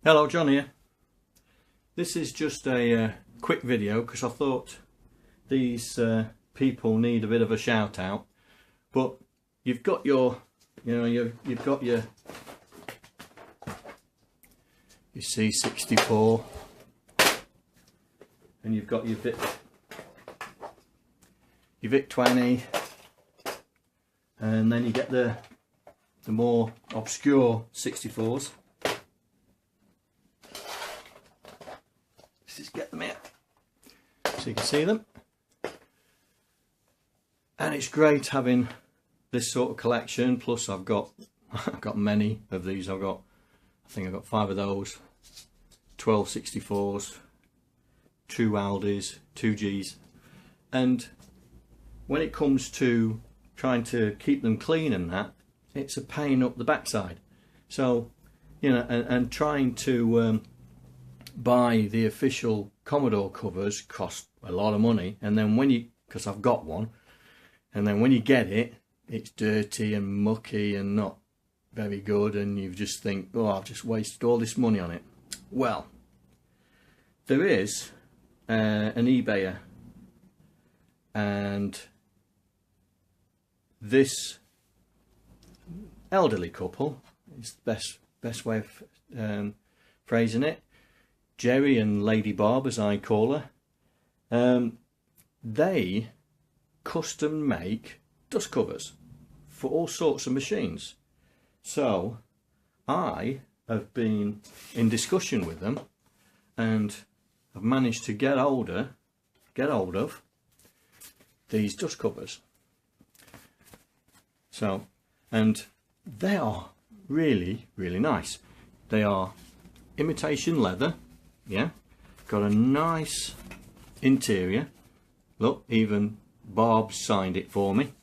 Hello, John here. This is just a quick video because I thought these people need a bit of a shout out. But you've got your, you've got your C64, and you've got your VIC-20, and then you get the more obscure 64s. Let's just get them out so you can see them. And it's great having this sort of collection. Plus I've got many of these. I think I've got 5 of those, 12 64s, 2 Aldis, 2 Gs. And when it comes to trying to keep them clean and that, it's a pain up the backside. So, and trying to buy the official Commodore covers cost a lot of money. And then because I've got one, and then when you get it, it's dirty and mucky and not very good, and you just think, oh, I've just wasted all this money on it. Well, there is an eBayer, and this elderly couple is the best way of phrasing it, Jerry and Lady Barb, as I call her, they custom make dust covers for all sorts of machines. So I have been in discussion with them, and I've managed to get hold of these dust covers. So, and they are really, really nice. They are imitation leather, yeah, got a nice interior. Look, even Barb signed it for me,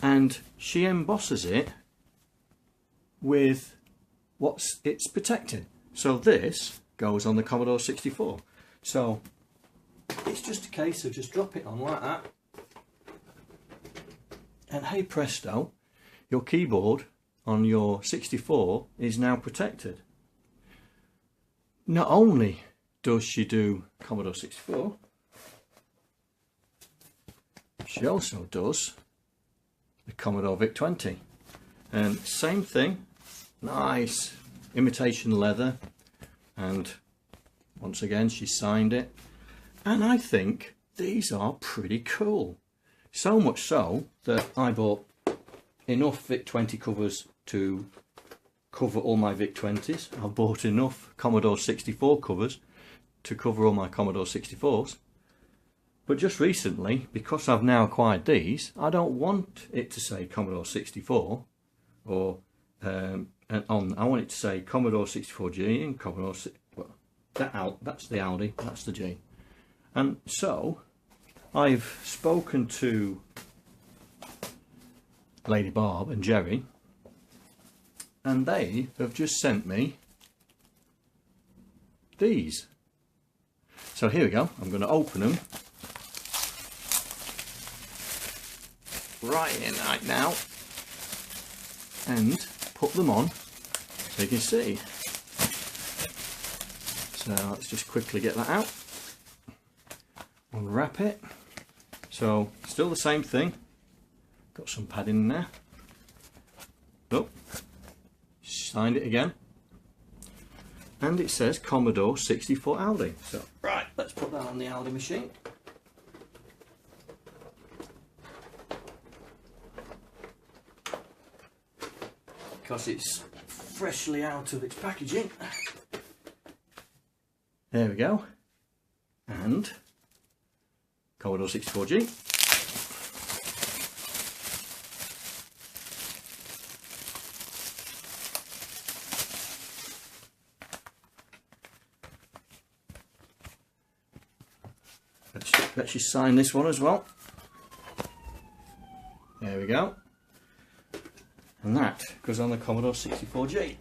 and she embosses it with it's protecting. So this goes on the Commodore 64. So it's just a case of just drop it on like that, and hey presto, your keyboard on your 64 is now protected. Not only does she do Commodore 64, she also does the Commodore VIC-20. And same thing, nice imitation leather, and once again she signed it. And I think these are pretty cool. So much so that I bought enough VIC-20 covers to cover all my VIC-20s. I bought enough Commodore 64 covers to cover all my Commodore 64s. But just recently, because I've now acquired these, I don't want it to say Commodore 64, or I want it to say Commodore 64G and Commodore. That's the Aldi, that's the G. And so I've spoken to Lady Barb and Jerry, and they have just sent me these. So here we go. I'm going to open them right now and put them on so you can see. So let's just quickly get that out, unwrap it. So still the same thing, got some padding in there. Look, signed it again, and it says Commodore 64 Aldi. So right, let's put that on the Aldi machine. Because it's freshly out of its packaging. There we go. And Commodore 64G. Let's just sign this one as well. There we go. And that goes on the Commodore 64G.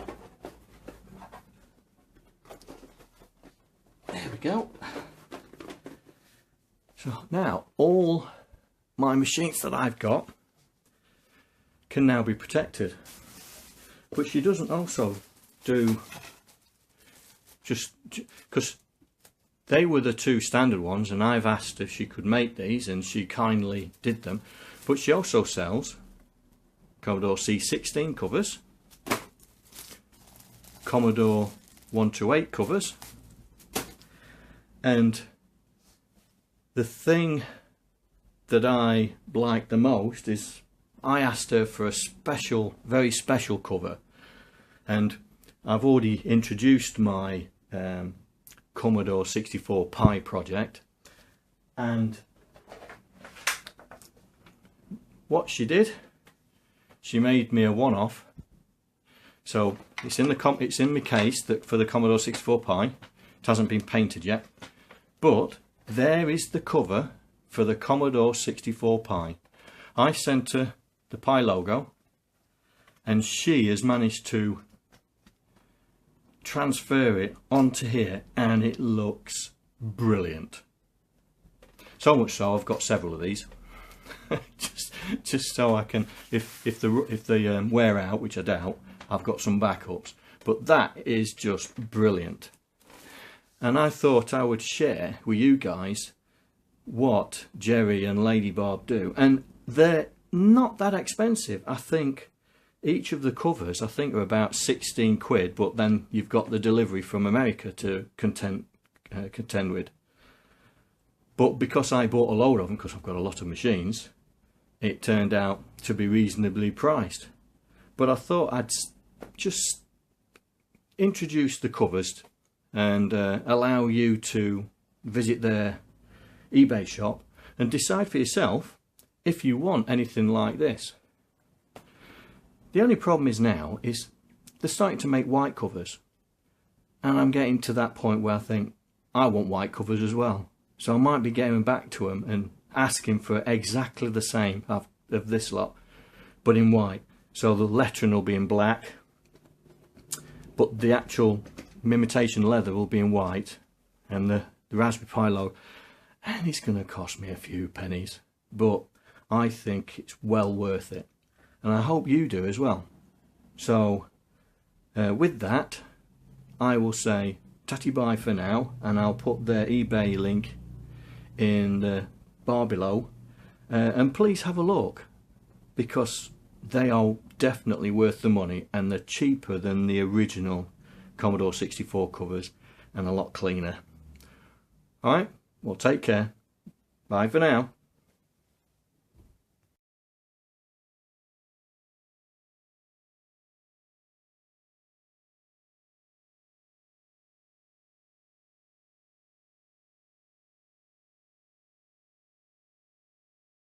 There we go. So now all my machines that I've got can now be protected. But she doesn't also do just because they were the two standard ones, and I've asked if she could make these, and she kindly did them. But she also sells Commodore C16 covers, Commodore 128 covers, and the thing that I like the most is I asked her for a special, very special cover, and I've already introduced my Commodore 64 Pi project, and what she did, she made me a one-off. So it's in my case that for the Commodore 64 Pi. It hasn't been painted yet, but there is the cover for the Commodore 64 Pi. I sent her the Pi logo, and she has managed to transfer it onto here, and it looks brilliant. So much so I've got several of these. just so I can, if they wear out, which I doubt, I've got some backups. But that is just brilliant, and I thought I would share with you guys what Jerry and Lady Barb do, and they're not that expensive. I think each of the covers, I think, are about 16 quid, but then you've got the delivery from America to contend with. But because I bought a load of them, because I've got a lot of machines, it turned out to be reasonably priced. But I thought I'd just introduce the covers and allow you to visit their eBay shop and decide for yourself if you want anything like this. The only problem is now is they're starting to make white covers, and I'm getting to that point where I think I want white covers as well. So I might be getting back to them and asking for exactly the same of this lot, but in white. So the lettering will be in black, but the actual imitation leather will be in white, and the Raspberry Pi logo, and it's going to cost me a few pennies, but I think it's well worth it, and I hope you do as well. So with that, I will say tatty bye for now, and I'll put their eBay link in the bar below, and please have a look, because they are definitely worth the money, and they're cheaper than the original Commodore 64 covers and a lot cleaner. Alright, well, take care. Bye for now.